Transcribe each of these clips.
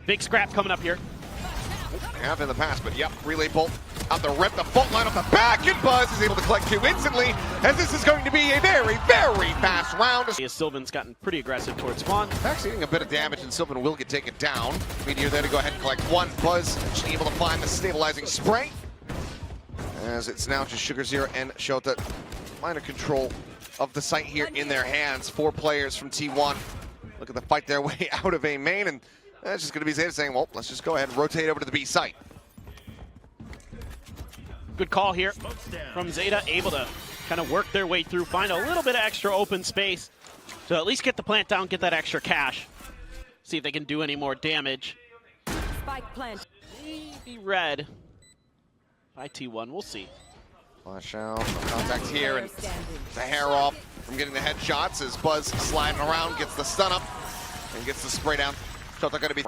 Big scrap coming up here. Have in the past, but yep, relay bolt out the rip, the fault line off the back, and Buzz is able to collect 2 instantly, as this is going to be a very, very fast round. Sylvan's gotten pretty aggressive towards spawn. Actually getting a bit of damage, and Sylvan will get taken down. Meteor there to go ahead and collect 1. Buzz actually able to find the stabilizing spray, as it's now just Sugar Zero and Shota. Minor control of the site here in their hands. 4 players from T1 looking to fight their way out of A main, and that's just going to be Zeta saying, well, let's just go ahead and rotate over to the B site. Good call here from Zeta, able to kind of work their way through, find a little bit of extra open space to at least get the plant down, get that extra cash. See if they can do any more damage. Spike plant. Maybe red by T1, we'll see. Flash out, contact here, and the hair off from getting the headshots as Buzz sliding around, gets the stun up, and gets the spray down. Shota going to be...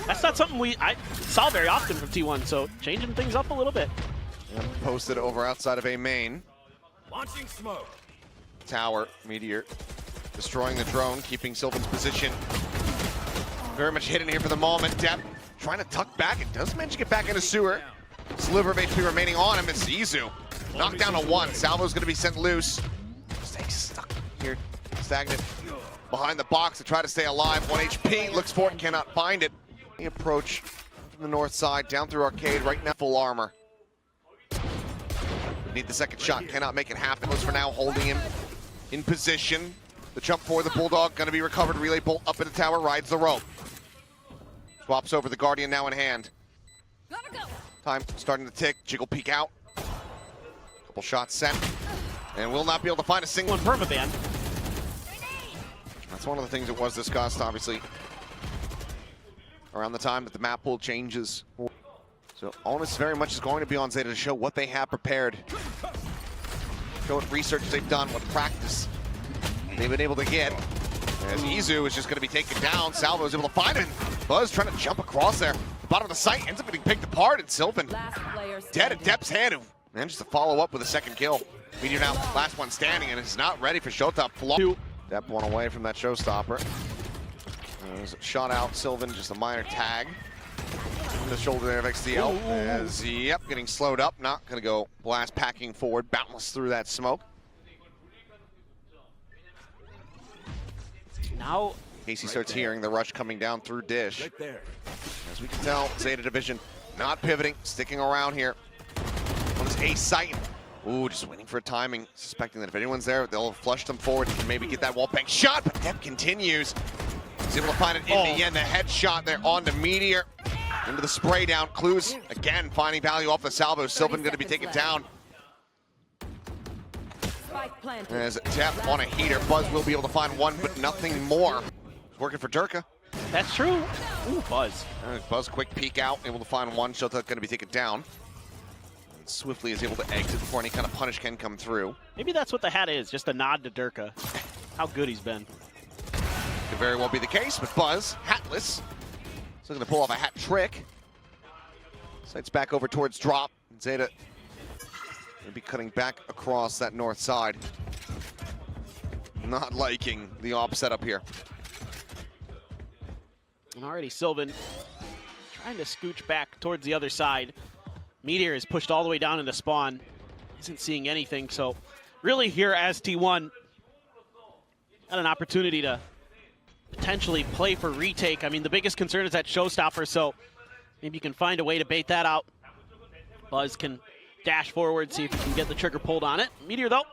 That's not something I saw very often from T1, so changing things up a little bit. And posted over outside of A main. Launching smoke. Tower, Meteor destroying the drone, keeping Sylvan's position very much hidden here for the moment. Depp trying to tuck back, and does manage to get back into sewer. Sliver of HP remaining on him. It's Izu. Knocked down to 1. Salvo's going to be sent loose. Stay stuck here, stagnant behind the box to try to stay alive. 1 HP, looks for it, cannot find it. The approach from the north side, down through arcade, right now full armor. Need the second shot, cannot make it happen. Was for now holding him in position. The jump for the Bulldog, gonna be recovered. Relay bolt up in the tower, rides the rope. Swaps over the Guardian now in hand. Time starting to tick, Jiggle peek out. Couple shots sent, and will not be able to find a single One permaban. That's one of the things that was discussed, obviously, around the time that the map pool changes. So onus very much is going to be on Zeta to show what they have prepared. Show what research they've done, what practice they've been able to get. As Izu is just going to be taken down, Salvo is able to find him. Buzz trying to jump across there. The bottom of the site ends up getting picked apart, and Sylvan dead at Depp's hand, who manages to follow up with a second kill. Meteor now last one standing, and is not ready for Shota. Depp one away from that showstopper. Shot out, Sylvan, just a minor tag. On the shoulder there of XDL. As, yep, getting slowed up. Not going to go blast packing forward. Bounce through that smoke. Now, Casey starts hearing the rush coming down through Dish. Right there. As we can tell, Zeta Division not pivoting, sticking around here on this A site. Ooh, just waiting for timing, suspecting that if anyone's there, they'll flush them forward and maybe get that wall bang shot, but Depp continues. He's able to find it in the end. The headshot there on the Meteor. Into the spray down. Clues, again, finding value off the Salvo. Sylvan going to be taken down. As Depp on a heater. Buzz will be able to find 1, but nothing more. Working for Durka. that's true. Ooh, Buzz. Buzz, quick peek out, able to find 1. Shota going to be taken down. And swiftly is able to exit before any kind of punish can come through. Maybe that's what the hat is, just a nod to Durka. How good he's been. Could very well be the case, but Buzz, hatless. He's looking to pull off a hat trick. Sights back over towards drop. Zeta will be cutting back across that north side. Not liking the op setup here. And already Sylvan trying to scooch back towards the other side. Meteor is pushed all the way down into spawn. Isn't seeing anything, so really here as T1 had an opportunity to potentially play for retake. I mean, the biggest concern is that showstopper, so maybe you can find a way to bait that out. Buzz can dash forward, see if he can get the trigger pulled on it. Meteor, though,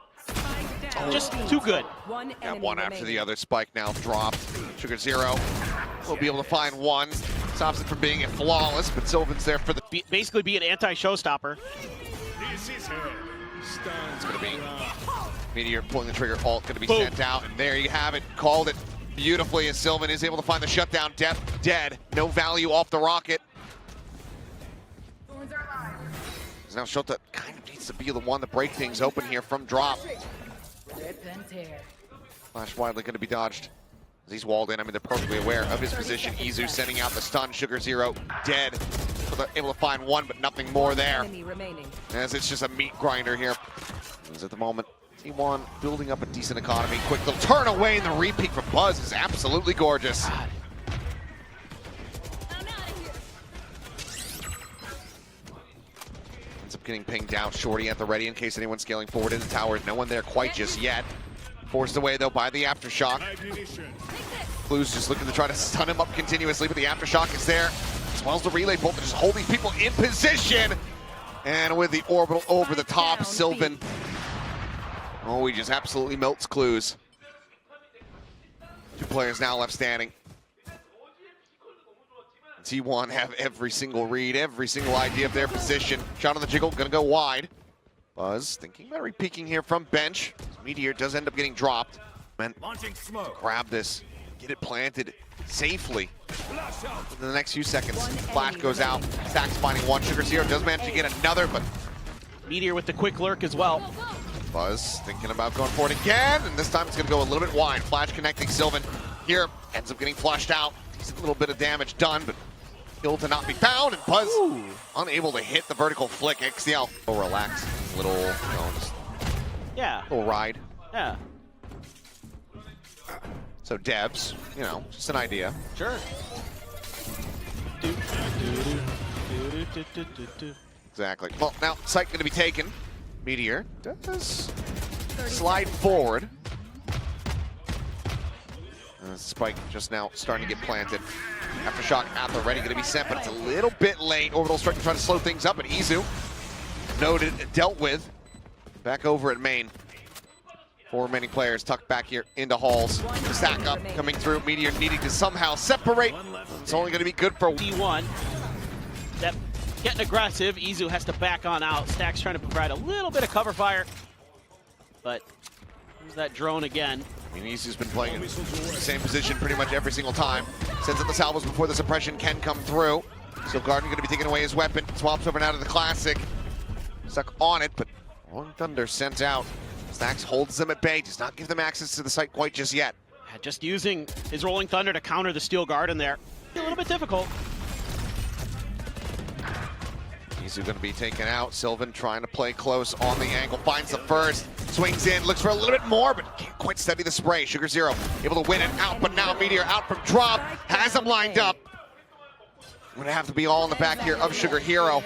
just too good. Got one after the other. Spike now dropped. Sugar Zero will be able to find 1. Stops it from being a flawless, but Sylvan's there for the... Basically be an anti-showstopper. It's going to be Meteor pulling the trigger, ult going to be sent out, and there you have it. Called it beautifully as Sylvan is able to find the shutdown. Depp dead. No value off the rocket. Now Shota kind of needs to be the one to break things open here from drop. Flash widely going to be dodged as he's walled in. I mean, they're perfectly aware of his position. Izu sending out the stun. Sugar Zero dead. Able to find 1, but nothing more there. As it's just a meat grinder here. As at the moment, T1 building up a decent economy. Quick little turn away, and the repeat from Buzz is absolutely gorgeous. getting pinged out. Shorty at the ready in case anyone's scaling forward in the tower. No one there quite just yet. Forced away though by the Aftershock. Blues just looking to try to stun him up continuously, but the Aftershock is there. As well as the relay bolt to just hold these people in position. And with the orbital over the top, Sylvan. Oh, he just absolutely melts Clues. 2 players now left standing. T1 have every single read, every single idea of their position. Shot on the jiggle, gonna go wide. Buzz thinking about re-peeking here from bench. Meteor does end up getting dropped. Launching smoke. Grab this, get it planted safely. In the next few seconds, flash goes out. Stack's finding one. Sugar Zero does manage to get another, but Meteor with the quick lurk as well. Buzz thinking about going for it again, and this time it's gonna go a little bit wide. Flash connecting Sylvan here, ends up getting flushed out. He's a little bit of damage done, but kill to not be found, and Buzz unable to hit the vertical flick. XCL, relax, little, just Yeah. little ride. Yeah. So Debs, just an idea. Sure. Exactly. Well, now site going to be taken. Meteor does slide forward. Spike just now starting to get planted. Aftershock at the ready, going to be sent, but it's a little bit late. Orbital starting to try to slow things up, and Izu noted, dealt with. Back over at main. 4 remaining players tucked back here into halls. The stack up coming through. Meteor needing to somehow separate. It's only going to be good for D1. That getting aggressive. Izu has to back on out. Stack's trying to provide a little bit of cover fire, but there's that drone again. Izu's been playing in the same position pretty much every single time. Sends up the salvos before the suppression can come through. So Garden going to be taking away his weapon. Swaps over now to the Classic. Stuck on it, but Rolling Thunder sent out. Stacks holds them at bay, does not give them access to the site quite just yet. Just using his Rolling Thunder to counter the Steel Garden there. A little bit difficult. Izu going to be taken out. Sylvan trying to play close on the angle. Finds the first. Swings in. Looks for a little bit more, but can't quite steady the spray. Sugar Zero able to win it out, but now Meteor out from drop. Has him lined up. Going to have to be all in the back here of Sugar Hero.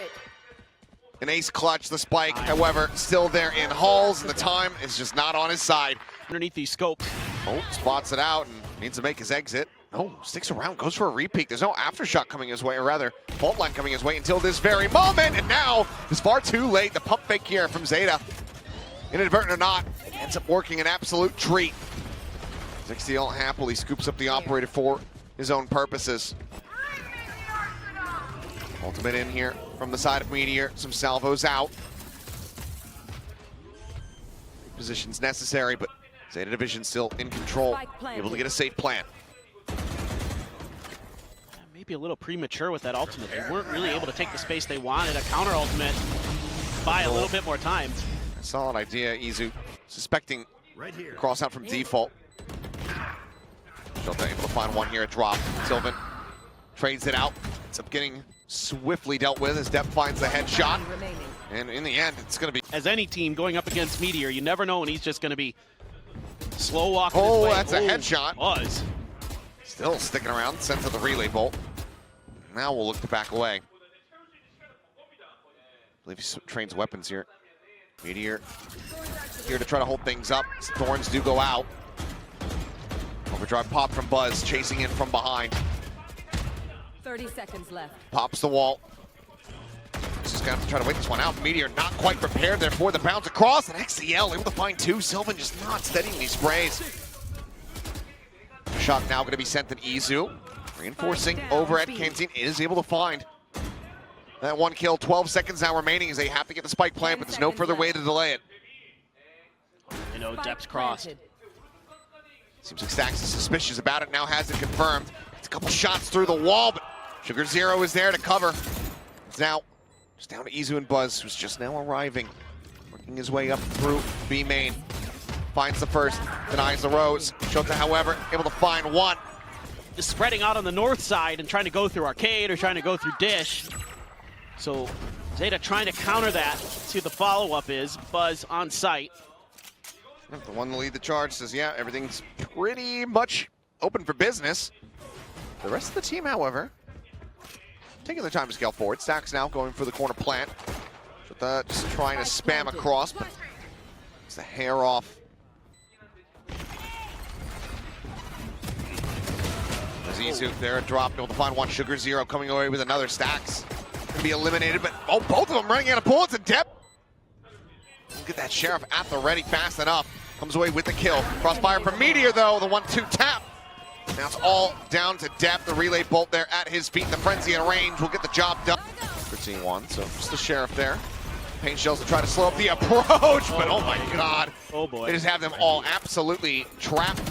An ace clutch, the spike, however, still there in halls, and the time is just not on his side. Underneath these scopes. Oh, spots it out and needs to make his exit. Oh, sticks around, goes for a repeat. There's no Aftershock coming his way, or rather, fault line coming his way until this very moment, and now it's far too late. The pump fake here from ZETA, inadvertent or not, ends up working an absolute treat. ZXTL happily scoops up the operator for his own purposes. Ultimate in here from the side of Meteor, some salvos out. Positions necessary, but ZETA Division still in control, able to get a safe plant. Maybe a little premature with that ultimate. They weren't really able to take the space they wanted. A counter ultimate, buy a little bit more time. Solid idea, Izu. Suspecting cross out from default. Shota able to find one here at drop. Sylvan trades it out. Ends up getting swiftly dealt with as Depp finds the headshot. And in the end, it's going to be... As any team going up against Meteor, you never know when he's just going to be slow walking his Oh, way. that's a headshot. Was. Still sticking around, sent to the relay bolt. Now we'll look to back away. I believe he trains weapons here. Meteor here to try to hold things up. Thorns do go out. Overdrive pop from Buzz, chasing in from behind. 30 seconds left. Pops the wall. Just gonna have to try to wait this one out. Meteor not quite prepared there for the bounce across, and XCL able to find 2. Sylvan just not steadying these sprays. Shot now gonna be sent to Izu. Reinforcing over at Kenzin, is able to find that 1 kill. 12 seconds now remaining as they have to get the spike plant, but there's no further way to delay it. Depth's crossed. Seems like Stacks is suspicious about it, now has it confirmed. It's a couple shots through the wall, but Sugar Zero is there to cover. It's now just down to Izu and Buzz, who's just now arriving. Working his way up through B main. Finds the first, denies the Rose. Shota, however, able to find one. Just spreading out on the north side and trying to go through Arcade or trying to go through Dish. So ZETA trying to counter that. See what the follow-up is. Buzz on site. The one to lead the charge says, yeah, everything's pretty much open for business. The rest of the team, however, taking their time to scale forward. Stacks now going for the corner plant. Shota just trying to spam across, but it's the hair off. There's Izu there, a drop, able to find one. Sugar Zero coming away with another. Stacks gonna be eliminated, but oh, both of them running out of bullets, and Depp. Look at that Sheriff at the ready fast enough. Comes away with the kill. Crossfire from Meteor though, the 1-2 tap. Now it's all down to Depp. The relay bolt there at his feet. The frenzy at range will get the job done. 13-1, so just the Sheriff there. Paint shells to try to slow up the approach, but oh my god. Oh boy. They just have them all absolutely trapped.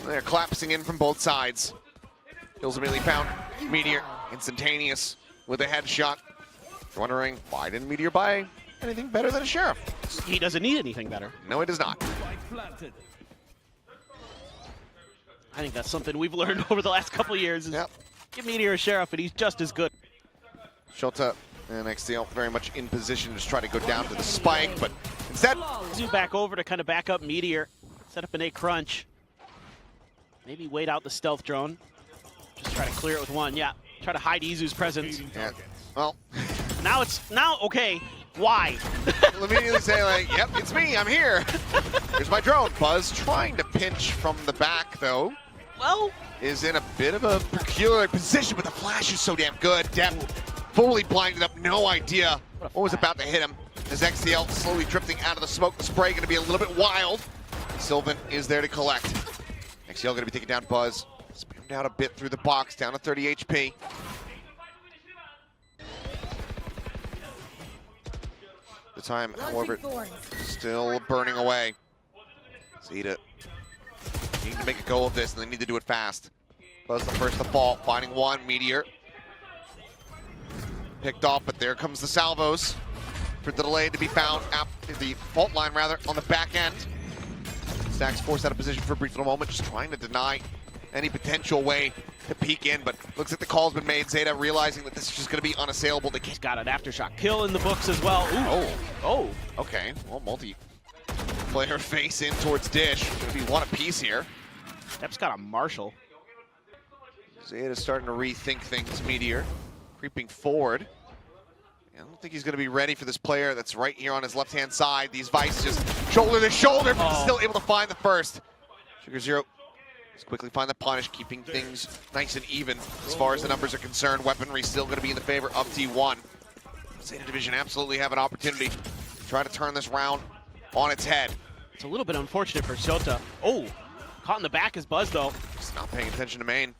They're collapsing in from both sides. Kills immediately found. Meteor, instantaneous with a headshot. Wondering, why didn't Meteor buy anything better than a Sheriff? He doesn't need anything better. No, he does not. I think that's something we've learned over the last couple of years. Is give Meteor a Sheriff and he's just as good. Shota and XTL very much in position to just try to go down to the spike, but instead... Zoom back over to kind of back up Meteor. Set up an A crunch. Maybe wait out the stealth drone. Just try to clear it with one. Yeah, try to hide Izu's presence. Yeah. Well... Now, okay, why? Immediately say like, yep, it's me, I'm here. Here's my drone. Buzz trying to pinch from the back though. Well... Is in a bit of a peculiar position, but the flash is so damn good. Depp fully blinded up, no idea what was about to hit him. As XTL slowly drifting out of the smoke, the spray gonna be a little bit wild. Sylvan is there to collect. XTL gonna be taking down Buzz. Spammed out a bit through the box, down to 30 HP. The time, however, still burning away. ZETA need to make a go of this, and they need to do it fast. Buzz the first to fall, finding one. Meteor picked off, but there comes the salvos for the delay to be found at the fault line, rather, on the back end. Stacks forced out of position for a brief little moment, just trying to deny any potential way to peek in, but looks like the call's been made. ZETA realizing that this is just going to be unassailable. He's got an aftershock kill in the books as well. Ooh. Oh. Okay. Well, multi-player face in towards Dish. Going to be one apiece here. Depp's got a Marshall. ZETA's starting to rethink things. Meteor creeping forward. I don't think he's going to be ready for this player that's right here on his left-hand side. These Vice just shoulder to shoulder, but still able to find the first. Sugar Zero just quickly find the punish, keeping things nice and even as far as the numbers are concerned. Weaponry still going to be in the favor of T1. ZETA Division absolutely have an opportunity to try to turn this round on its head. It's a little bit unfortunate for Shota. Oh, caught in the back is Buzz though. Just not paying attention to main.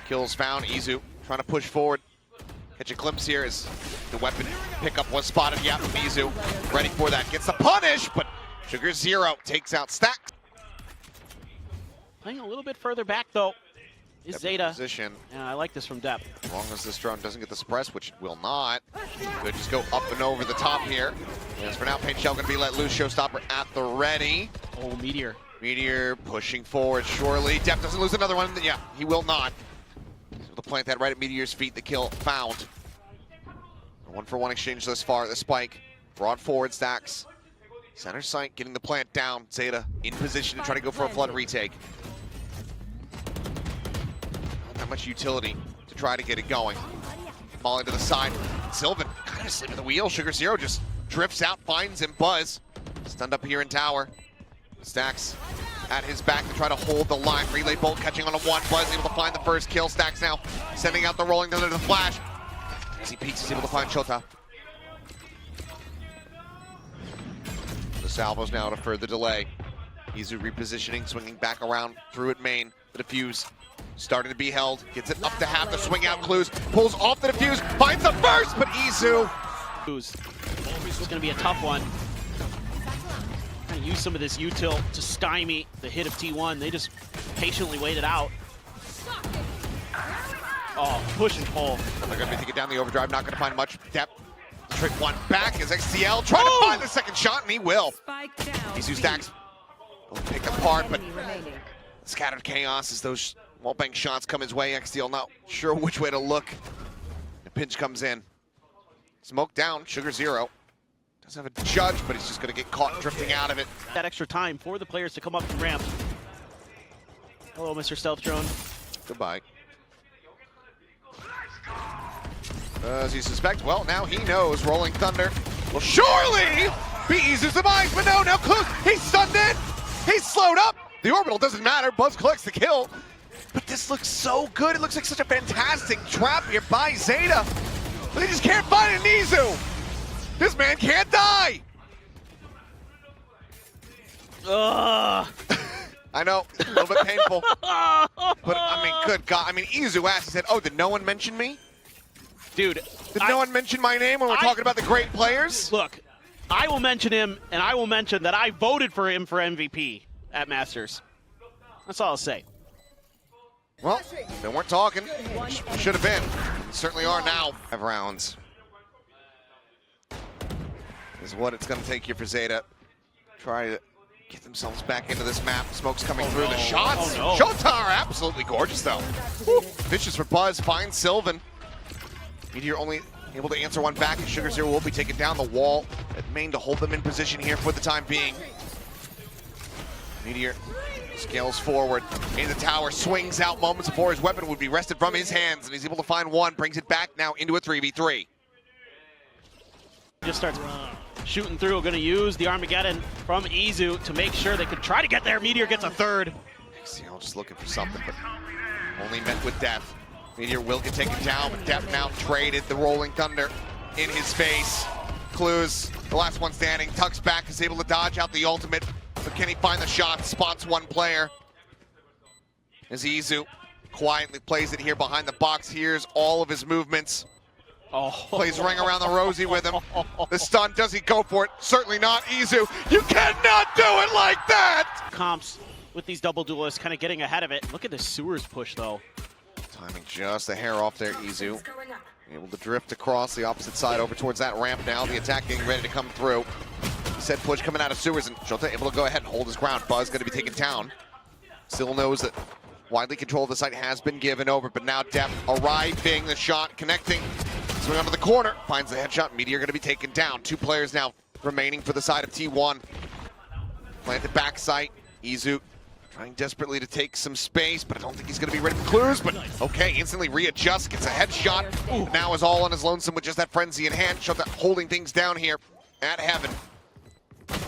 Kills found. Izu trying to push forward. Catch a glimpse here as the weapon pickup was spotted. Yeah, from Izu. Ready for that. Gets the punish, but Sugar Zero takes out Stacks. Playing a little bit further back though is ZETA. Position. And I like this from Depp. As long as this drone doesn't get the suppress, which it will not. Could just go up and over the top here. As for now, Paint Shell going to be let loose. Showstopper at the ready. Oh, Meteor. Meteor pushing forward, surely. Depp doesn't lose another one. Yeah, he will not. He's able to plant that right at Meteor's feet. The kill found. A 1-for-1 exchange thus far. The spike brought forward. Stacks. Center sight getting the plant down. ZETA in position to try to go for a flood retake. Not that much utility to try to get it going. Falling to the side. Sylvan kind of asleep at the wheel. Sugar Zero just drifts out, finds him. Buzz stunned up here in tower. Stacks at his back to try to hold the line. Relay bolt catching on a one. Buzz able to find the first kill. Stacks now sending out the rolling thunder to the flash. As he peeks, he's able to find Shota. The salvos now to further delay. Izu repositioning, swinging back around through at main. The defuse starting to be held. Gets it up to half. The swing out clues. Pulls off the defuse. Finds the first, but Izu. This is going to be a tough one. Use some of this util to stymie the hit of T1. They just patiently waited out. Oh, push and pull. They're going to be taking down the overdrive. Not going to find much depth. Trick one back as XTL trying to find the second shot, and he will. Izu Stacks picked apart, but scattered chaos as those wall-bang shots come his way. XTL not sure which way to look. The pinch comes in. Smoke down. Sugar Zero. Doesn't have a judge, but he's just going to get caught drifting out of it. That extra time for the players to come up and ramp. Hello, Mr. Stealth Drone. Goodbye. Does he suspect? Well, now he knows. Rolling Thunder Will surely be Izu's demise, but no, now Clues, he's stunned in, he's slowed up. The orbital doesn't matter, Buzz collects the kill. But this looks so good, it looks like such a fantastic trap here by ZETA. But they just can't find an Izu. This man can't die. Ugh. I know, a little bit painful. But I mean, good God, I mean, Izu asked, he said, oh, did no one mention me? Dude. Did no one mention my name when we're talking about the great players? Look, I will mention him, and I will mention that I voted for him for MVP at Masters. That's all I'll say. Well, they weren't talking. Should have been. Certainly are now. 5 rounds is what it's going to take here for ZETA. Try to get themselves back into this map. Smoke's coming through. The shots. Oh, no. Shots are absolutely gorgeous, though. Woo. Vicious for Buzz. Finds Sylvan. Meteor only able to answer one back. Sugar Zero will be taking down the wall at main to hold them in position here for the time being. Meteor scales forward in the tower, swings out moments before his weapon would be wrested from his hands, and he's able to find one, brings it back now into a 3v3. Just starts shooting through, going to use the Armageddon from Izu to make sure they could try to get there. Meteor gets a third. XCL just looking for something, but only met with death. Meteor will get taken down, but Death now traded the Rolling Thunder in his face. Clues, the last one standing, tucks back, is able to dodge out the ultimate, but can he find the shot? Spots one player. As Izu quietly plays it here behind the box, hears all of his movements. Oh. Plays ring around the rosy with him. The stun, does he go for it? Certainly not. Izu, you cannot do it like that! Comps with these double duelists kind of getting ahead of it. Look at the sewers push, though. Timing just a hair off there, Izu. Able to drift across the opposite side over towards that ramp now. The attack getting ready to come through. He said push coming out of sewers, and Shota able to go ahead and hold his ground. Buzz going to be taken down. Still knows that widely control of the site has been given over, but now Def arriving, the shot connecting. Swing onto the corner, finds the headshot. Meteor going to be taken down. 2 players now remaining for the side of T1. Planted back sight. Izu trying desperately to take some space, but I don't think he's going to be ready for Clues. But okay, instantly readjusts, gets a headshot. But now is all on his lonesome with just that frenzy in hand. Shota holding things down here at Heaven.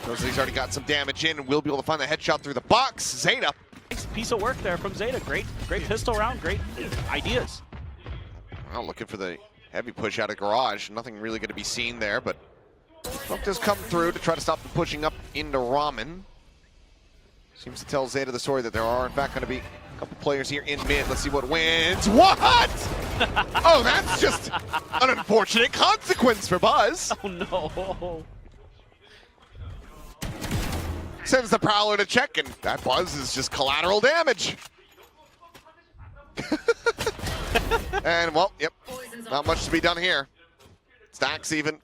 Shows that he's already got some damage in and will be able to find the headshot through the box. ZETA. Nice piece of work there from ZETA. Great pistol round, great ideas. Well, looking for the heavy push out of garage. Nothing really going to be seen there, but Smoke does come through to try to stop them pushing up into Ramen. Seems to tell ZETA the story that there are, in fact, going to be a couple players here in mid. Let's see what wins. What? Oh, that's just an unfortunate consequence for Buzz. Oh, no. Sends the Prowler to check, and that Buzz is just collateral damage. And, well, yep, not much to be done here. Stacks even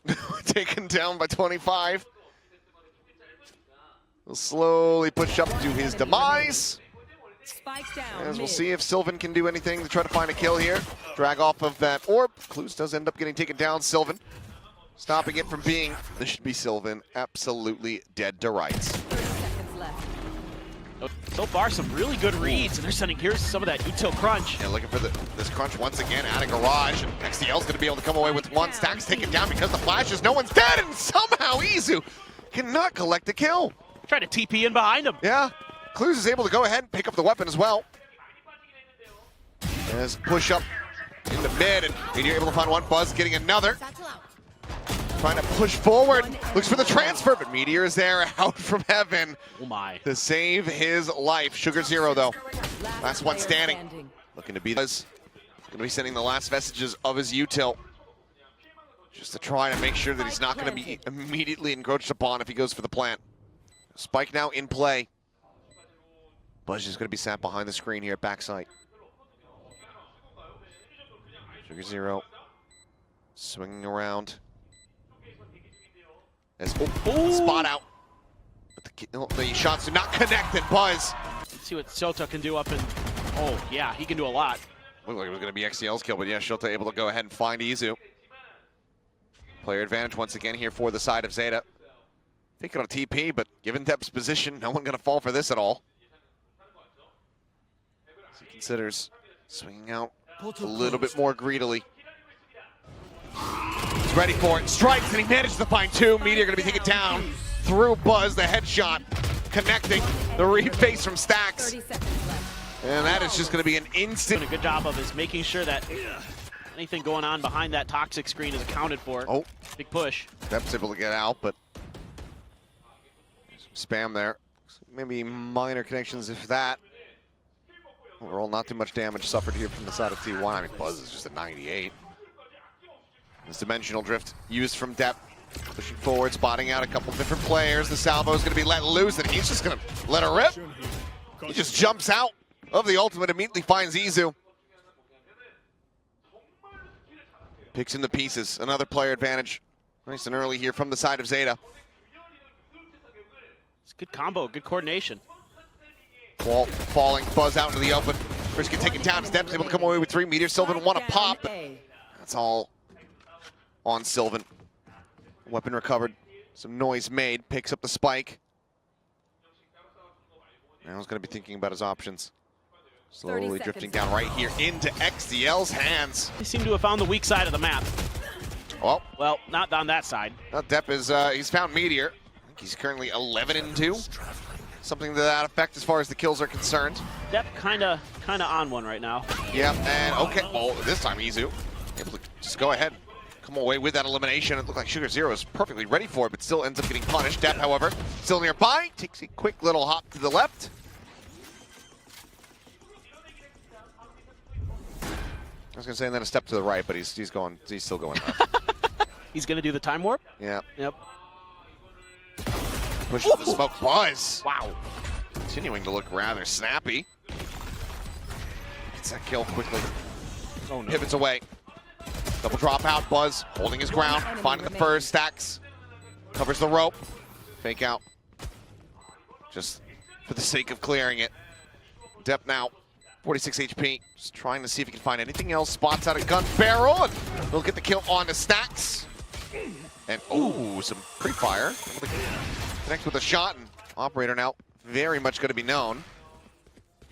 taken down by 25. He'll slowly push up to his demise. Spike down. As we'll see if Sylvan can do anything to try to find a kill here. Drag off of that orb. Clues does end up getting taken down. Sylvan stopping it from being, this should be Sylvan, absolutely dead to rights. 30 seconds left. So far, some really good reads, and they're sending here's some of that util crunch. Yeah, looking for this crunch once again out of garage. And XDL's going to be able to come away with one. Stacks taken down because the flashes. No one's dead, and somehow Izu cannot collect the kill. Try to TP in behind him. Yeah, Clues is able to go ahead and pick up the weapon as well. As push up into mid, and Meteor able to find one. Buzz getting another. Trying to push forward. Looks for the transfer, but Meteor is there out from Heaven. Oh my. To save his life. Sugar Zero, though. Last one standing. Looking to be Buzz. Going to be sending the last vestiges of his util. Just to try to make sure that he's not going to be immediately encroached upon if he goes for the plant. Spike now in play. Buzz is going to be sat behind the screen here at backside. Sugar Zero swinging around. As spot out. But the shots do not connect, and Buzz. Let's see what Shota can do up in. Oh, yeah, he can do a lot. Looked like it was going to be XCL's kill, but yeah, Shota able to go ahead and find Izu. Player advantage once again here for the side of ZETA. Thinking on a TP, but given Dep's position, no one going to fall for this at all. As he considers swinging out a little bit more greedily. ready for it. Strikes, and he manages to find two. Meteor going to be taken down through Buzz. The headshot connecting the reface from Stacks. 30 seconds left. And that is just going to be an instant. Doing a good job of is making sure that anything going on behind that toxic screen is accounted for. Oh, Big push. Depp's able to get out, but spam there. Maybe minor connections, if that. Overall, not too much damage suffered here from the side of T1. I mean, Buzz is just a 98. This dimensional drift used from Depp. Pushing forward, spotting out a couple different players. The salvo is going to be let loose, and he's just going to let her rip. He just jumps out of the ultimate, immediately finds Izu. Picks in the pieces. Another player advantage. Nice and early here from the side of ZETA. It's a good combo, good coordination. Wall falling, Buzz out into the open. First get taken down. Depp's able to come away with three. Meteor, Sylvan want to pop. That's all on Sylvan. Weapon recovered. Some noise made. Picks up the spike. Now he's going to be thinking about his options. Slowly drifting down right here into XDL's hands. They seem to have found the weak side of the map. Well, not on that side. Depp is, he's found Meteor. I think he's currently 11-2. Something to that effect as far as the kills are concerned. Depp kind of on one right now. Yeah, and okay. Oh, this time Izu able to just go ahead, come away with that elimination. It looked like Sugar Zero is perfectly ready for it, but still ends up getting punished. Depp, however, still nearby. Takes a quick little hop to the left. I was gonna say, and then a step to the right, but he's still going left. He's gonna do the time warp? Yeah. Yep. Push the smoke. Buzz. Wow. Continuing to look rather snappy. Gets that kill quickly. Oh, no. Pivots away. Double drop out. Buzz holding his ground. Finding the first. Stacks. Covers the rope. Fake out. Just for the sake of clearing it. Depp now. 46 HP. Just trying to see if he can find anything else. Spots out a gun barrel. And we'll get the kill on the Stacks. And ooh, some pre-fire. Connects with a shot, and operator now very much going to be known.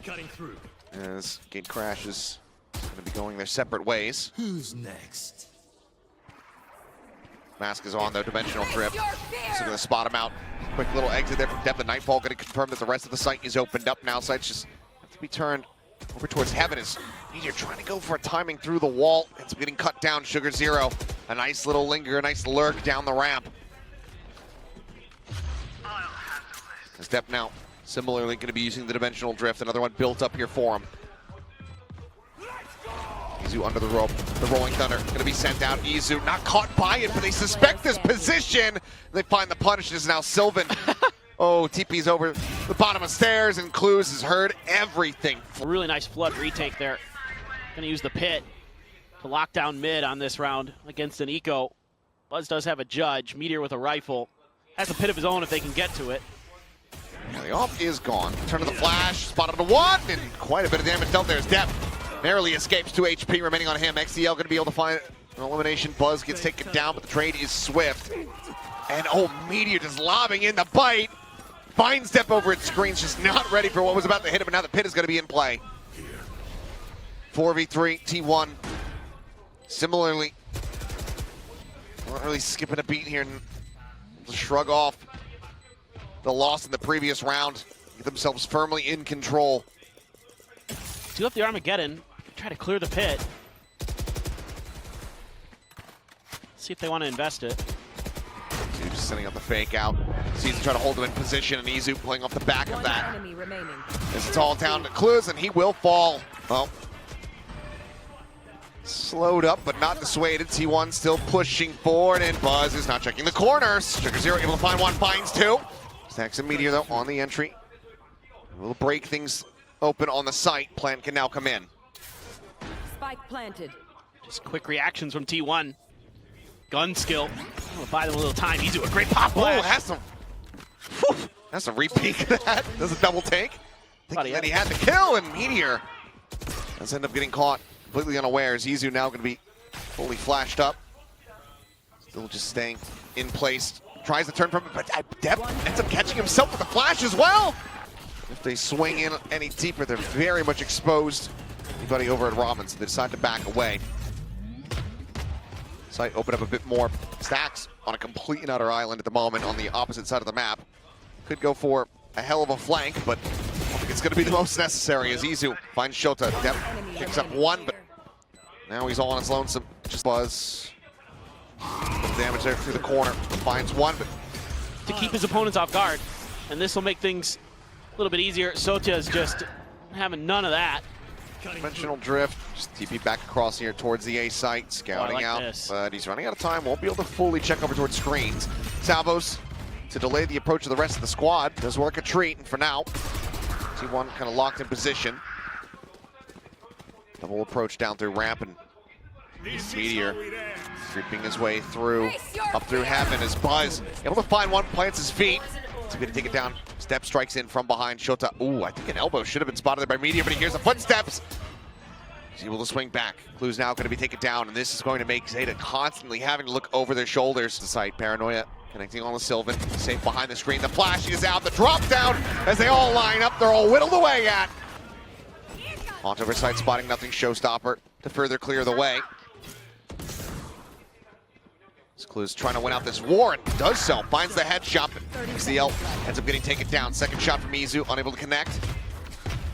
Cutting through. As gate crashes, going to be going their separate ways. Who's next? Mask is on though, dimensional drift. So going to spot him out. Quick little exit there from Depp. The Nightfall going to confirm that the rest of the site is opened up now. Sites just have to be turned over towards heaven as Meteor trying to go for a timing through the wall. It's getting cut down. Sugar Zero, a nice little linger, a nice lurk down the ramp. Step now, similarly going to be using the dimensional drift. Another one built up here for him. Izu under the rope. The rolling thunder going to be sent out. Izu not caught by it, but they suspect this position. They find the punish. Is now Sylvan. Oh, TP's over the bottom of stairs, and Clues has heard everything. A really nice flood retake there. Gonna use the pit to lock down mid on this round against an eco. Buzz does have a judge. Meteor with a rifle. Has a pit of his own if they can get to it. Yeah, the off is gone. Turn of the flash, spotted to one, and quite a bit of damage dealt there as Depp narrowly escapes. 2 HP remaining on him. XDL going to be able to find an elimination. Buzz gets taken down, but the trade is swift. And oh, Meteor just lobbing in the bite. Finds Depp over its screens, just not ready for what was about to hit him, and now the pit is going to be in play. 4v3, T1. Similarly, not really skipping a beat here and shrug off the loss in the previous round. Get themselves firmly in control. Do up the Armageddon. Try to clear the pit. See if they want to invest it. Izu just sending out the fake out. Sees try to hold him in position, and Izu playing off the back of that. Enemy remaining. As it's all down to Clues, and he will fall. Well, slowed up, but not dissuaded. T1 still pushing forward, and Buzz is not checking the corners. Sugar Zero able to find one, finds two. Stacks and Meteor, though, on the entry. We'll break things open on the site. Plant can now come in. Spike planted. Just quick reactions from T1. Gun skill. We'll buy them a little time. He's doing a great pop flash. Oh, has to re-peek that. Does a double take. Thinking that he had the kill, and Meteor does end up getting caught completely unawares. Izu now going to be fully flashed up. Still just staying in place. Tries to turn from it, but Depp ends up catching himself with a flash as well. If they swing in any deeper, they're very much exposed. Anybody over at Robin, so they decide to back away. Site open up a bit more. Stacks on a complete and utter island at the moment on the opposite side of the map. Could go for a hell of a flank, but I don't think it's going to be the most necessary as Izu finds Shota. Dep picks up one, but now he's all on his lonesome. Just Buzz. Little damage there through the corner. Finds one, but To keep his opponents off guard, and this will make things a little bit easier. Sota is just having none of that. conventional drift. Just TP back across here towards the A site. Scouting like out, this. but he's running out of time. Won't be able to fully check over towards screens. Salvos to delay the approach of the rest of the squad. Does work a treat, and for now, T1 kind of locked in position. Double approach down through ramp, and Meteor creeping his way through, up through heaven as Buzz able to find one, plants his feet. He's going to take it down. Step strikes in from behind Shota. Ooh, I think an elbow should have been spotted there by Meteor, but he hears the footsteps. He's able to swing back. Clue's now going to be taken down, and this is going to make ZETA constantly having to look over their shoulders. The site, Paranoia connecting on the Sylvan. Safe behind the screen. The flash is out. The drop down as they all line up. They're all whittled away at. Onto site, spotting nothing. Showstopper to further clear the way. Clue's trying to win out this war and does so. Finds the headshot, but XDL ends up getting taken down. Second shot from Izu, unable to connect.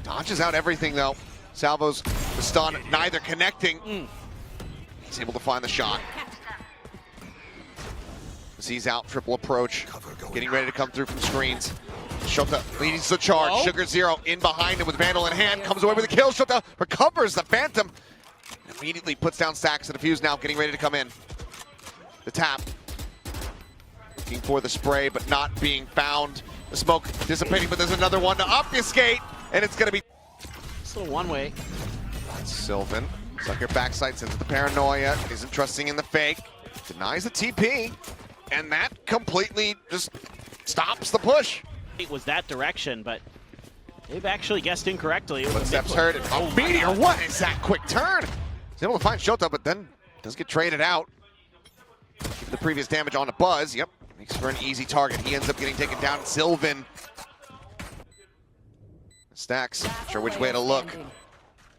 Dodges out everything though. Salvos, the stun, neither connecting. He's able to find the shot. As he's out, triple approach, getting ready to come through from screens. Shota leads the charge. Hello? Sugar Zero in behind him with Vandal in hand, comes away with a kill. Shota recovers the Phantom. Immediately puts down Stacks. The defuse now getting ready to come in. The tap. Looking for the spray, but not being found. The smoke dissipating, but there's another one to obfuscate, and it's going to be... Still one way. Sylvan. Sucker backside, sends the Paranoia. Isn't trusting in the fake. Denies the TP. And that completely just stops the push. It was that direction, but they've actually guessed incorrectly. It was a Footsteps mid-push. heard. Oh, Oh, Meteor, what is that quick turn? He's able to find Shota, but then does get traded out. Give the previous damage on to Buzz. Yep, makes for an easy target. He ends up getting taken down. Sylvan. Stacks, not sure which way to look.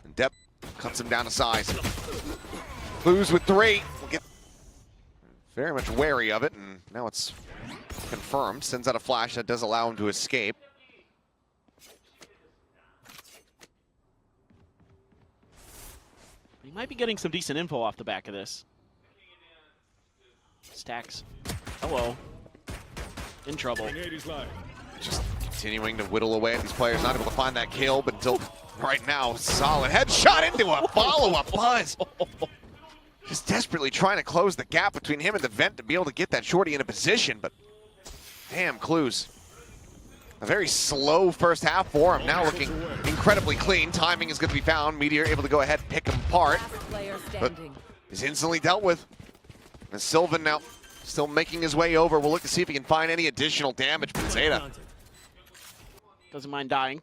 And Depp cuts him down to size. Clues with 3. We'll get very much wary of it, and now it's confirmed. Sends out a flash that does allow him to escape. He might be getting some decent info off the back of this. Stacks. Hello. In trouble. Just continuing to whittle away at these players, not able to find that kill, but until right now, solid headshot into a follow-up. Buzz just desperately trying to close the gap between him and the vent to be able to get that shorty in a position, but damn, Clues. A very slow first half for him, now looking incredibly clean. Timing is going to be found. Meteor able to go ahead and pick him apart, but is instantly dealt with. And Sylvan now still making his way over. We'll look to see if he can find any additional damage from ZETA. Doesn't mind dying.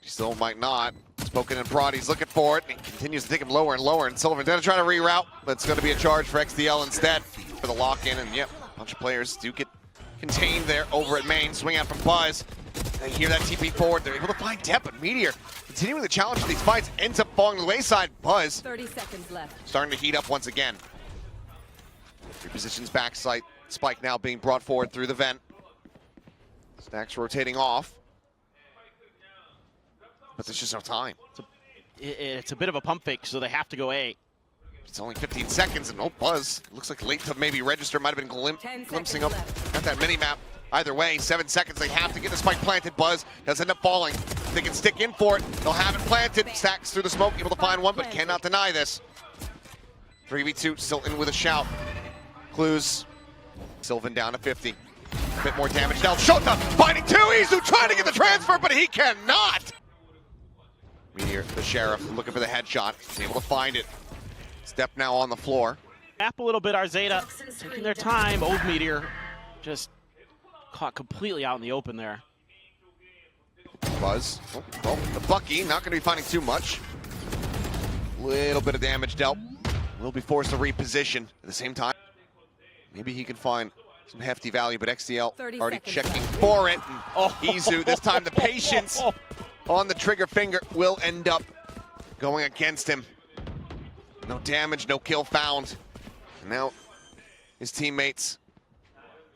He still might not. Spoken in broad, he's looking for it. He continues to take him lower and lower, and Sylvan going to try to reroute, but it's going to be a charge for XDL instead for the lock-in, and yep, a bunch of players do get contained there over at main. Swing out from Buzz. They hear that TP forward. They're able to find Depp, but Meteor, continuing the challenge of these fights, ends up falling to the wayside. Buzz 30 seconds left. starting to heat up once again. Repositions back site. Spike now being brought forward through the vent. Stacks rotating off. But there's just no time. It's a bit of a pump fake, so they have to go A. It's only 15 seconds, and no Buzz. Looks like late to maybe register. Might have been glimpsing up at that mini-map. Either way, 7 seconds. They have to get the spike planted. Buzz does end up falling. They can stick in for it. They'll have it planted. Stacks through the smoke, able to find one, but cannot deny this. 3v2, still in with a shout. Clues. Sylvan down to 50. A bit more damage now. Shota finding 2. Izu trying to get the transfer, but he cannot. Meteor, the sheriff, looking for the headshot. He's able to find it. Step now on the floor. Gap a little bit, our ZETA taking their time. Old Meteor just caught completely out in the open there. Buzz. Oh, well, the Bucky not going to be finding too much. Little bit of damage dealt. Will be forced to reposition at the same time. Maybe he can find some hefty value, but XDL already checking for it. And Izu, this time the patience on the trigger finger will end up going against him. No damage, no kill found. And now his teammates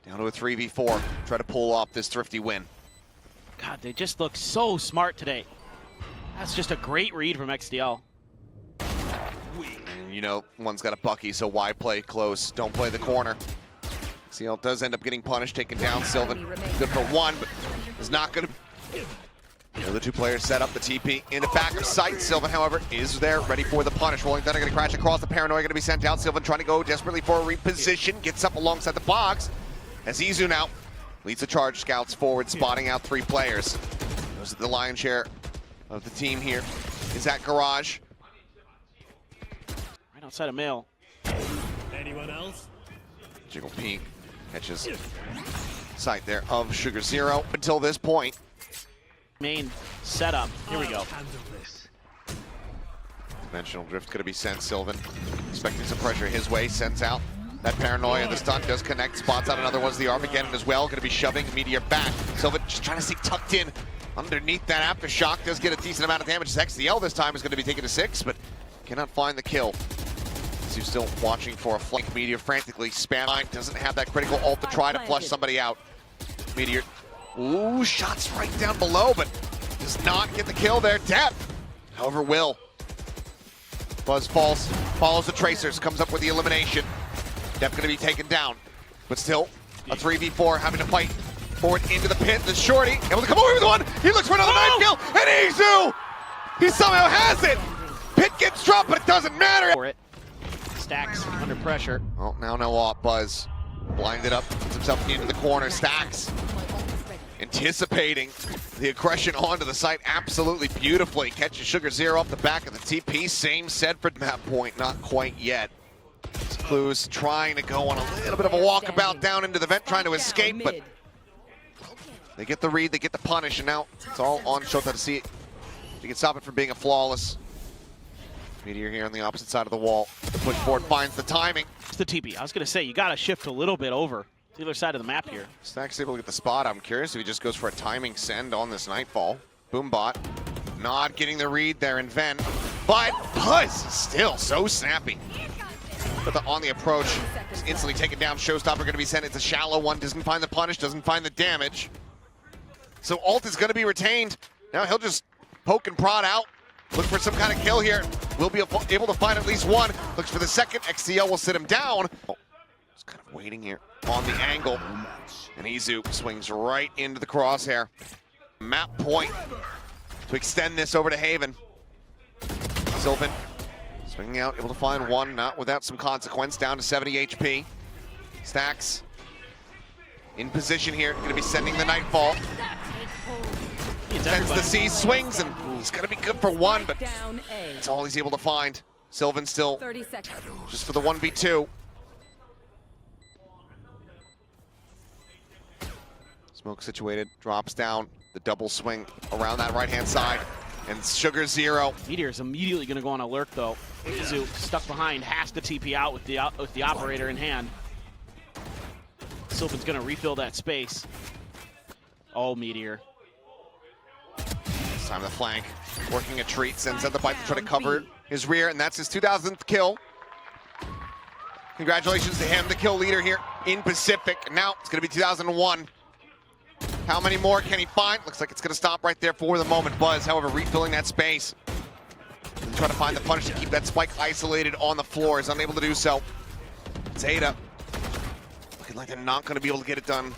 down to a 3v4. Try to pull off this thrifty win. God, they just look so smart today. That's just a great read from XDL. And you know, one's got a Bucky, so why play close? Don't play the corner. XDL does end up getting punished, taken down. Sylvan, good for one, but is not going to. The other two players set up the TP in the back of sight. Sylvan, however, is there, ready for the punish. Rolling Thunder going to crash across the Paranoia, going to be sent out. Sylvan trying to go desperately for a reposition, gets up alongside the box. As Izu now leads the charge, scouts forward, spotting out 3 players. Those are the lion's share of the team here. Is that Garage? Right outside of Mail. Anyone else? Jiggle Peak catches sight there of Sugar Zero until this point. Main setup. Here we go. Handle this. Dimensional Drift going to be sent. Sylvan expecting some pressure his way, sends out that Paranoia. The stun does connect, spots out another one's the Armageddon as well. Going to be shoving Meteor back. Sylvan just trying to stay tucked in underneath that aftershock. Does get a decent amount of damage. XDL this time is going to be taken to 6, but cannot find the kill. He's still watching for a flank. Meteor frantically spam line. Doesn't have that critical ult to try to flush somebody out. Meteor, ooh, shots right down below, but does not get the kill there. Depp, however, will. Buzz falls, follows the Tracers, comes up with the elimination. Depp going to be taken down, but still a 3v4 having to fight forward into the pit. The shorty able to come away with one. He looks for another knife kill, and Izu, he somehow has it. Pit gets dropped, but it doesn't matter. For it. Stacks under pressure. Well, now no op. Buzz blinded up, puts himself into the corner. Stacks anticipating the aggression onto the site absolutely beautifully. Catches Sugar Zero off the back of the TP. Same said for that point, not quite yet. Clues trying to go on a little bit of a walkabout down into the vent, trying to escape, but they get the read, they get the punish, and now it's all on Shota to see it. He can stop it from being a flawless. Meteor here on the opposite side of the wall. The push forward finds the timing. It's the TP. I was going to say, you got to shift a little bit over to the other side of the map here. Stacks able to get the spot. I'm curious if he just goes for a timing send on this Nightfall. Boombot not getting the read there in Ven, but Buzz is still so snappy. But on the approach, is instantly taken down. Showstopper going to be sent. It's a shallow one. Doesn't find the punish, doesn't find the damage. So ult is going to be retained. Now he'll just poke and prod out. Look for some kind of kill here. Will be able to find at least one. Looks for the second. XCL will sit him down. Just kind of waiting here on the angle. And Izu swings right into the crosshair. Map point to extend this over to Haven. Sylvan swinging out, able to find one, not without some consequence, down to 70 HP. Stacks in position here, going to be sending the Nightfall. Sends the C, swings, and he's going to be good for one, but that's all he's able to find. Sylvan still just for the 1v2. Smoke situated, drops down, the double swing around that right-hand side, and Sugar Zero. Meteor is immediately going to go on a lurk, though. Izu, stuck behind, has to TP out with the operator in hand. Sylvan's going to refill that space. Oh, Meteor. This time the flank, working a treat, sends out the bite to try to cover his rear, and that's his 2000th kill. Congratulations to him, the kill leader here in Pacific. And now it's going to be 2001. How many more can he find? Looks like it's going to stop right there for the moment. Buzz, however, refilling that space. Trying to find the punish to keep that spike isolated on the floor. Is unable to do so. ZETA looking like they're not going to be able to get it done.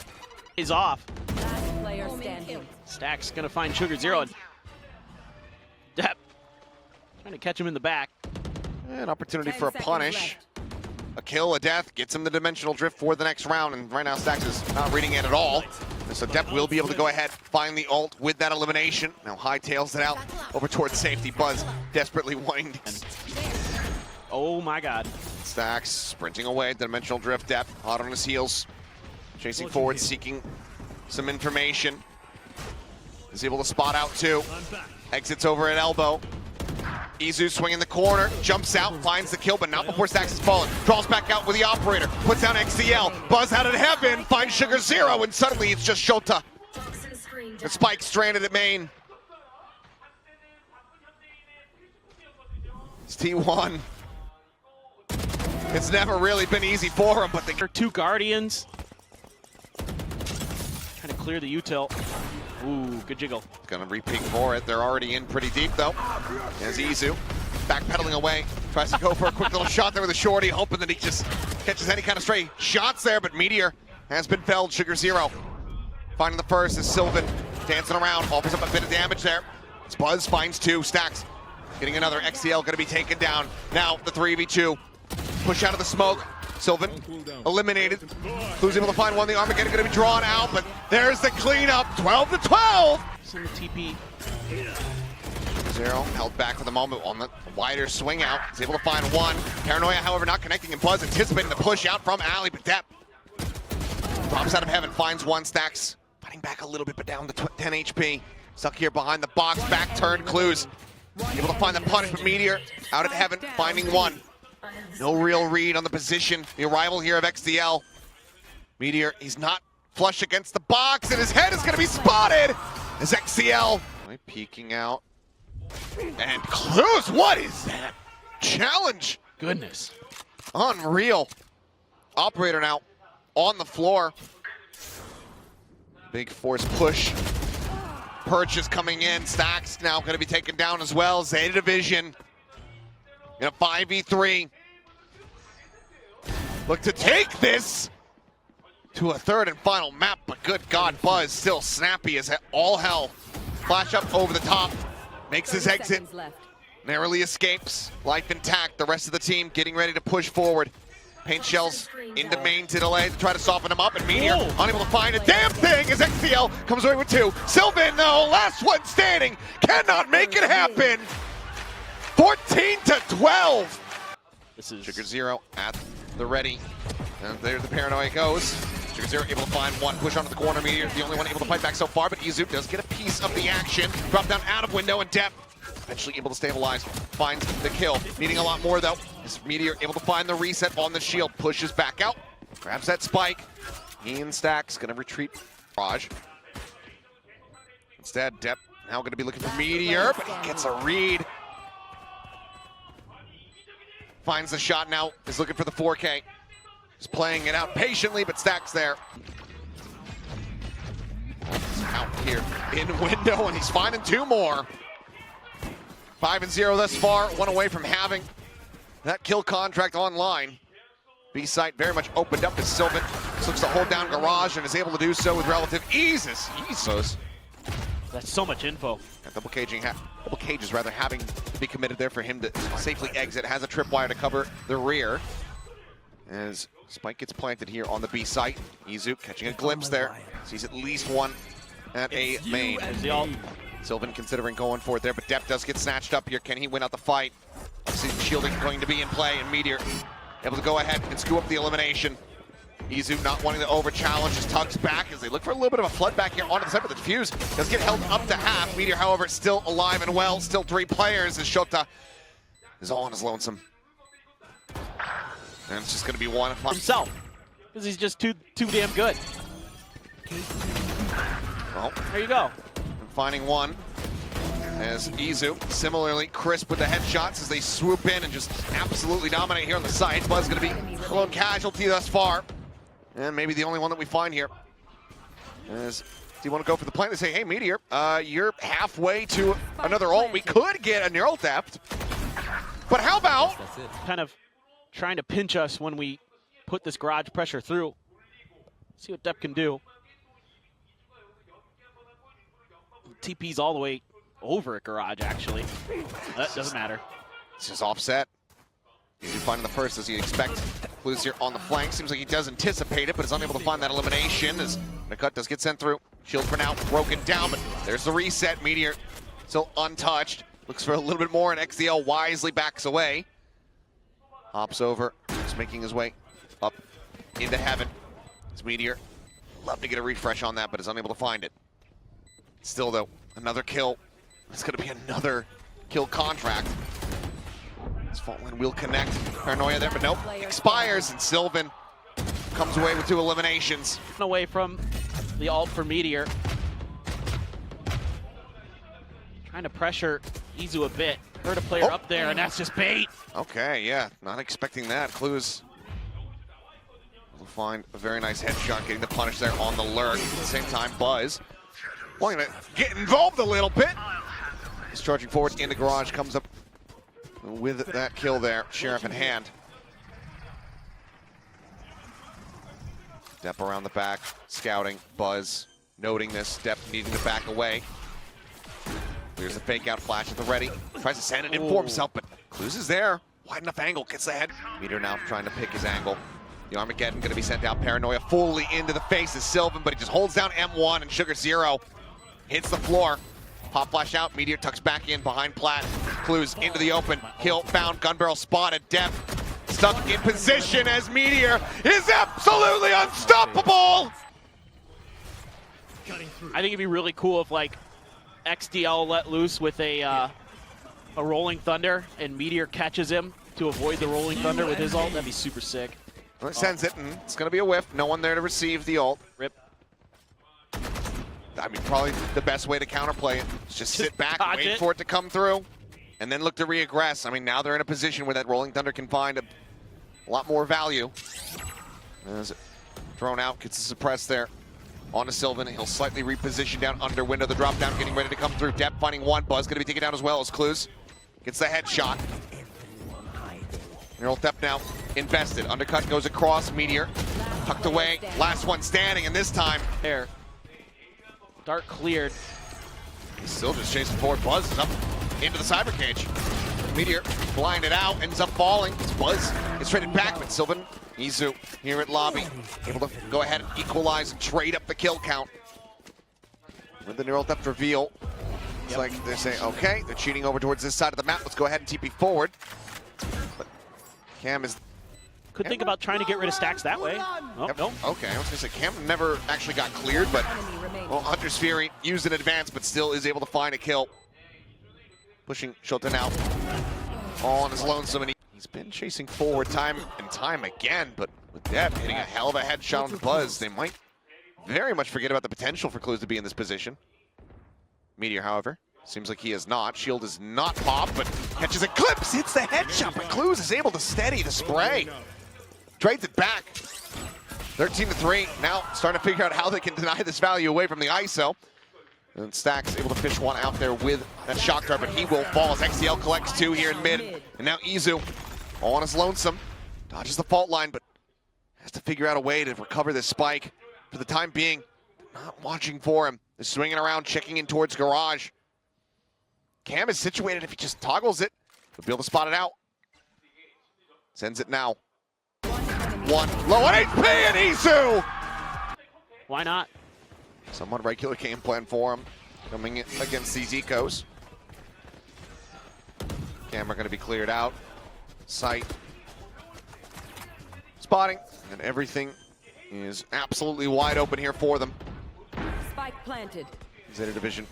Is off. Last player standing. Stacks going to find Sugar Zero. And Depp trying to catch him in the back. An opportunity for a punish. A kill, a death, gets him the dimensional drift for the next round, and right now Stacks is not reading it at all. So Depp will be able to go ahead, find the ult with that elimination. Now hightails it out over towards safety. Buzz desperately wanting to... Oh my God. Stacks sprinting away, dimensional drift. Depp hot on his heels, chasing forward, seeking some information. Is able to spot out too. Exits over at elbow. Izu swinging the corner, jumps out, finds the kill, but not before Stacks has fallen. Draws back out with the operator, puts down XCL. Buzz out of heaven, finds Sugar Zero, and suddenly it's just Shota. The spike stranded at main. It's T1. It's never really been easy for him, but There are two Guardians. Trying to clear the util. Ooh, good jiggle. Gonna re-peek for it. They're already in pretty deep, though. As Izu backpedaling away. Tries to go for a quick little shot there with a shorty, hoping that he just catches any kind of stray shots there, but Meteor has been felled. Sugar Zero finding the first is Sylvan dancing around, offers up a bit of damage there. As Buzz finds two. Stacks getting another. XCL gonna be taken down. Now the 3v2. Push out of the smoke. Sylvan eliminated. Who's able to find one? The Armageddon gonna be drawn out, but there's the cleanup. 12-12. Some TP. Zero held back for the moment on the wider swing out. He's able to find one. Paranoia, however, not connecting, and Buzz anticipating the push out from Ali, but Depp drops out of heaven, finds one. Stacks fighting back a little bit, but down to 10 HP. Stuck here behind the box, back turn, Clues. Able to find the punish, but Meteor out at heaven, finding one. No real read on the position. The arrival here of XDL. Meteor, he's not flush against the box, and his head is going to be spotted as XCL peeking out. And Clues, what is that? Challenge. Goodness. Unreal. Operator now on the floor. Big force push. Purchase coming in. Stacks now going to be taken down as well. Zeta Division in a 5v3. Look to take this to a third and final map, but good God, Buzz still snappy as all hell. Flash up over the top. Makes his exit. Narrowly escapes. Life intact. The rest of the team getting ready to push forward. Paint shells into main to delay to try to soften him up, and Meteor unable to find a damn thing as XCL comes away with two. Sylvan, though, last one standing, cannot make it happen. 14-12. This is Sugar Zero at the ready. And there the Paranoia goes. Sugar Zero able to find one, push onto the corner. Meteor, the only one able to fight back so far, but Izu does get a piece of the action. Drop down out of window, and Depp eventually able to stabilize, finds the kill. Needing a lot more, though. Is Meteor able to find the reset on the shield, pushes back out, grabs that spike. He and Stacks gonna retreat. Raj. Instead, Depp now gonna be looking for Meteor, but he gets a read. Finds the shot now, is looking for the 4K. He's playing it out patiently, but Stacks there. He's out here in window, and he's finding two more. 5-0 thus far, one away from having that kill contract online. B-site very much opened up as Sylvan looks to hold down Garage and is able to do so with relative ease. Jesus. That's so much info. And double cages rather having to be committed there for him to safely exit. Has a tripwire to cover the rear. As Spike gets planted here on the B site. Izu catching a glimpse there. Sees at least one at a main. Sylvan considering going for it there, but Depp does get snatched up here. Can he win out the fight? Obviously, shielding going to be in play, and Meteor able to go ahead and scoop up the elimination. Izu not wanting to over-challenge, just tugs back as they look for a little bit of a flood back here onto the side, but the defuse does get held up to half. Meteor, however, still alive and well. Still three players as Shota is all on his lonesome. And it's just going to be one himself, because he's just too damn good. Well, there you go. Finding one as Izu similarly crisp with the headshots as they swoop in and just absolutely dominate here on the side. Buzz going to be a lone casualty thus far, and maybe the only one that we find here. As do you want to go for the plant? They say, hey, Meteor, you're halfway to another ult. We could get a neural theft, but how about kind of trying to pinch us when we put this garage pressure through? See what Depp can do. TP's all the way over at garage, actually. That doesn't matter. It's just offset. He's finding the first as you'd expect. Clues here on the flank. Seems like he does anticipate it, but is unable to find that elimination as the cut does get sent through. Shield for now broken down, but there's the reset. Meteor still untouched. Looks for a little bit more, and XDL wisely backs away. Hops over, just making his way up into heaven. It's Meteor. Love to get a refresh on that, but is unable to find it. Still, though, another kill. It's going to be another kill contract. This Faultland will connect. Paranoia there, but nope. Expires, and Sylvan comes away with two eliminations. Away from the ult for Meteor. Trying to pressure Izu a bit. Heard a player up there, and that's just bait. Okay, yeah, not expecting that. Clues will find a very nice headshot, getting the punish there on the lurk. At the same time, Buzz wanting to get involved a little bit. He's charging forward in the garage, comes up with that kill there, Sheriff in hand. Depp around the back, scouting, Buzz noting this, Depp needing to back away. There's a fake out flash at the ready. Tries to send it in for himself, but Clues is there. Wide enough angle, gets the head. Meteor now trying to pick his angle. The Armageddon gonna be sent out. Paranoia fully into the face of Sylvan, but he just holds down M1 and Sugar Zero hits the floor. Pop flash out, Meteor tucks back in behind Platt. Clues into the open, kill found, gun barrel spotted, Depp stuck in position as Meteor is absolutely unstoppable! I think it'd be really cool if like XDL let loose with a Rolling Thunder and Meteor catches him to avoid the Rolling Thunder with his ult. That'd be super sick. Well, it sends it, and it's going to be a whiff. No one there to receive the ult. Rip. I mean, probably the best way to counterplay it is just sit back, wait it. for it to come through, and then look to reaggress. I mean, now they're in a position where that Rolling Thunder can find a lot more value. As it thrown out, gets suppressed there. On to Sylvan, he'll slightly reposition down under window. The drop down getting ready to come through. Depp finding one. Buzz going to be taken down as well as Clues. Gets the headshot. Neural Depp now invested. Undercut goes across. Meteor tucked away. Last one standing, and this time There. Dart cleared. he's still just chasing forward. Buzz is up into the cyber cage. Meteor blinded out, ends up falling. It's Buzz gets traded back, but Sylvan, Izu here at lobby, able to go ahead and equalize and trade up the kill count. With the Neural Depth reveal, it's like they're saying, okay, they're cheating over towards this side of the map. Let's go ahead and TP forward. But Cam is... Could think about trying to get rid of stacks that way. Oh, Yep. no. Okay, I was gonna say Cam never actually got cleared, but well, Hunter's Fury used in advance, but still is able to find a kill. Pushing Shota now all on his lonesome, and he's been chasing forward time and time again, but with Depp hitting a hell of a headshot on Buzz, they might very much forget about the potential for Clues to be in this position. Meteor, however, seems like he is not. Shield is not popped, but catches Eclipse, hits the headshot, but Clues is able to steady the spray. Trades it back. 13-3. Now starting to figure out how they can deny this value away from the ISO. And Stack's able to fish one out there with that shock dart, but he will fall as XCL collects two here in mid. And now Izu, all on his lonesome, dodges the fault line, but has to figure out a way to recover this spike. For the time being, not watching for him. They're swinging around, checking in towards garage. Cam is situated. If he just toggles it, he'll be able to spot it out. Sends it now. One low on HP and Izu! Why not? Somewhat regular game plan for him, coming in against these ecos. Camera going to be cleared out. Sight. Spotting. And everything is absolutely wide open here for them. Spike planted. ZETA division.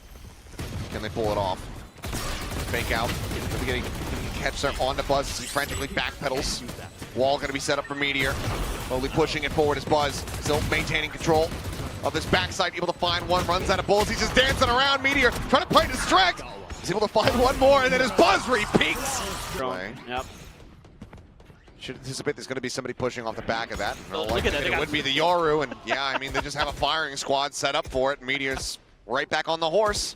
Can they pull it off? Fake out. Getting catch there on the Buzz as he frantically backpedals. Wall going to be set up for Meteor. Slowly pushing it forward as Buzz. Still maintaining control of this backside, able to find one, runs out of bullets. He's just dancing around. Meteor trying to play distract. He's able to find one more, and then his Buzz repeats. Yep. Should anticipate there's going to be somebody pushing off the back of that. Oh, look at that. It would be the Yoru, and yeah, I mean, they just have a firing squad set up for it. Meteor's right back on the horse.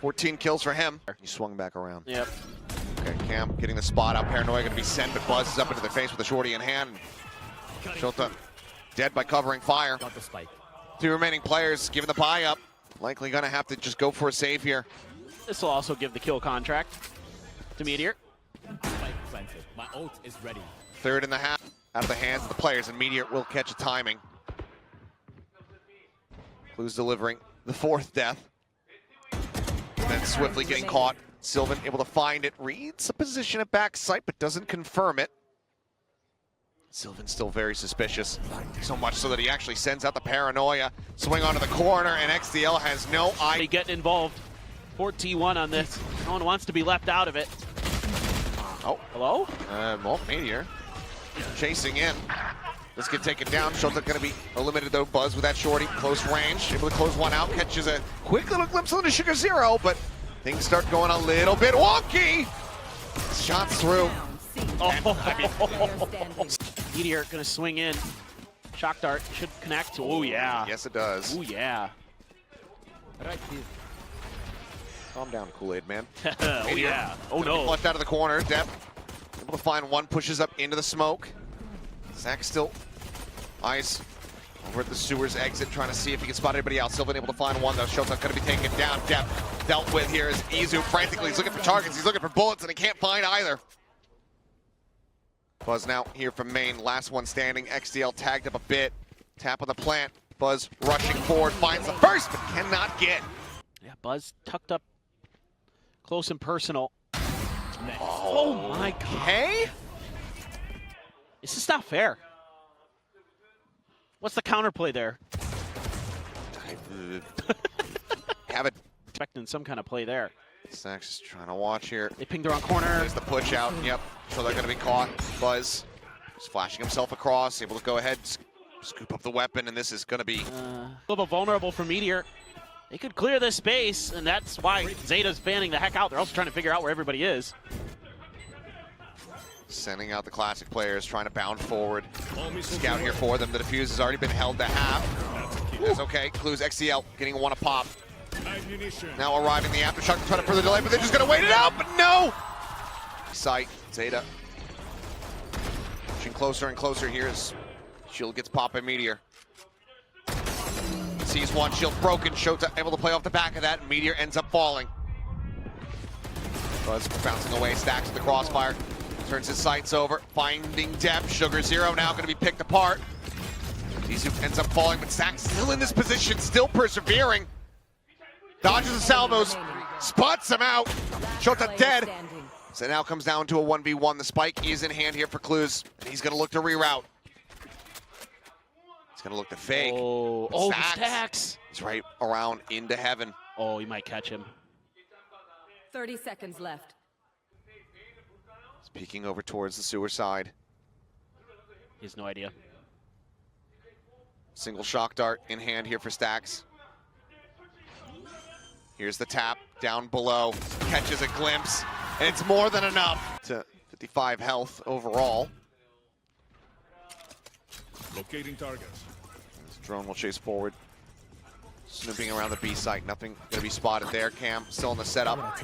14 kills for him. He swung back around. Yep. Okay, Cam getting the spot out. Paranoia going to be sent, but Buzz is up into their face with a shorty in hand. Shota dead by covering fire. Got the spike. Two remaining players giving the pie up. Likely going to have to just go for a save here. This will also give the kill contract to Meteor. Spike planted. My ult is ready. Third in the half out of the hands of the players, and Meteor will catch a timing. Clues delivering the fourth death. And then swiftly getting caught. Sylvan able to find it, reads a position at backside, but doesn't confirm it. Sylvan's still very suspicious. So much so that he actually sends out the Paranoia. Swing onto the corner, and XDL has no eye. Getting involved. 4T1 on this. No one wants to be left out of it. Oh. Hello? Well, Meteor chasing in. Let's get taken down. Shota going to be eliminated though. Buzz with that shorty. Close range. Able to close one out. Catches a quick little glimpse into Sugar Zero, but things start going a little bit wonky. Shots through. Meteor gonna swing in. Shock dart should connect. Oh yeah. Yes, it does. Oh yeah. Right here. Calm down, Kool-Aid man. Oh yeah. Oh Gonna be no. flushed out of the corner. Depp able to find one, pushes up into the smoke. Zach still eyes over at the sewers exit, trying to see if he can spot anybody else. Still been able to find one, though. Showtime going to be taken down. Depp dealt with here as Izu frantically. He's looking for targets. He's looking for bullets, and he can't find either. Buzz now here from main. Last one standing. XDL tagged up a bit. Tap on the plant. Buzz rushing forward. Finds the first, but cannot get. Yeah, Buzz tucked up close and personal. Oh my god. Hey? This is not fair. What's the counterplay there? Have it. Expecting some kind of play there. Zach's just trying to watch here. They pinged the wrong corner. There's the push out. Yep. So they're going to be caught. Buzz is flashing himself across, able to go ahead, scoop up the weapon, and this is going to be A little vulnerable for Meteor. They could clear this space, and that's why Zeta's fanning the heck out. They're also trying to figure out where everybody is. sending out the classic players, trying to bound forward. Scout here for them. The defuse has already been held to half. That's okay. Clues XCL getting one a pop. Now arriving the aftershock to try to further delay, but they're just going to wait it out, but no! Sight, Zeta. Pushing closer and closer here as shield gets popped by Meteor. Sees one, shield broken. Shota able to play off the back of that, and Meteor ends up falling. Buzz bouncing away, stacks the crossfire. Turns his sights over, finding depth. Sugar Zero now going to be picked apart. Izu ends up falling, but Stack's still in this position, still persevering. Dodges the salvos, spots him out. Shota dead. So now comes down to a 1v1. The spike is in hand here for Clues. He's going to look to reroute. He's going to look to fake. Oh, the Stacks. He's right around into heaven. Oh, you might catch him. 30 seconds left. He's peeking over towards the sewer side. He has no idea. Single shock dart in hand here for Stacks. Here's the tap down below. Catches a glimpse, and it's more than enough. To 55 health overall. Locating targets. This drone will chase forward. Snooping around the B site. Nothing going to be spotted there. Cam still in the setup.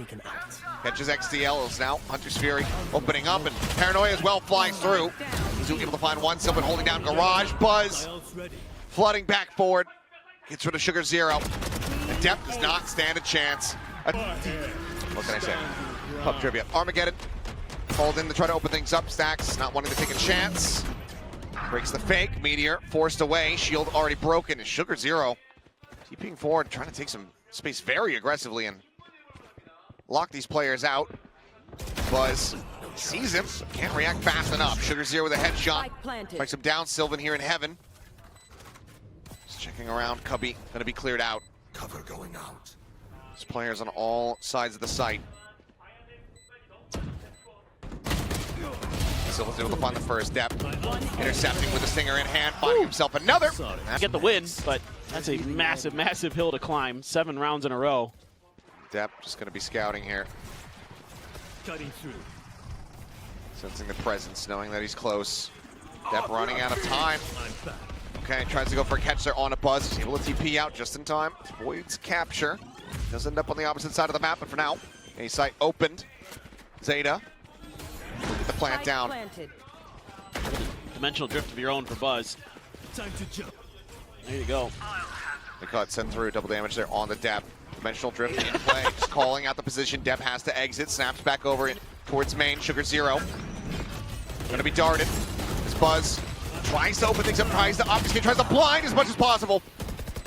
Catches XDL. Is now Hunter's Fury opening up, and Paranoia as well flies through. He's able to find one. Sylvan holding down Garage. Buzz flooding back forward. Gets rid of Sugar Zero. The depth does not stand a chance. What can I say? Pub trivia. Armageddon called in to try to open things up. Stacks not wanting to take a chance. Breaks the fake. Meteor forced away. Shield already broken. And Sugar Zero keeping forward, trying to take some space very aggressively and lock these players out. Buzz sees him, can't react fast enough. Sugar Zero with a headshot. Strikes him down. Sylvan here in heaven. Just checking around. Cubby going to be cleared out. Cover going out. There's players on all sides of the site. Sylvan's able to find the first depth. Intercepting with the stinger in hand, finding himself another. Get the win, but that's a massive, massive hill to climb. 7 rounds in a row. Depp just going to be scouting here. Cutting through. Sensing the presence, knowing that he's close. Depp running out of time. Okay, tries to go for a catch there on a Buzz. He's able to TP out just in time. Avoids capture. Does end up on the opposite side of the map, but for now, a site opened. Zeta. Get the plant down. Dimensional drift of your own for Buzz. Time to jump. There you go. They cut, send through, double damage there on the Depp. Dimensional drift in play, just calling out the position. Depp has to exit, snaps back over towards main. Sugar Zero. Gonna be darted. This Buzz tries to open things up, tries to obfuscate, tries to blind as much as possible.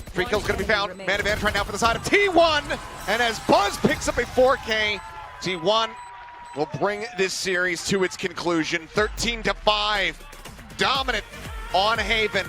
3 kills gonna be found. Man advantage right now for the side of T1. And as Buzz picks up a 4K, T1 will bring this series to its conclusion. 13-5. Dominant on Haven.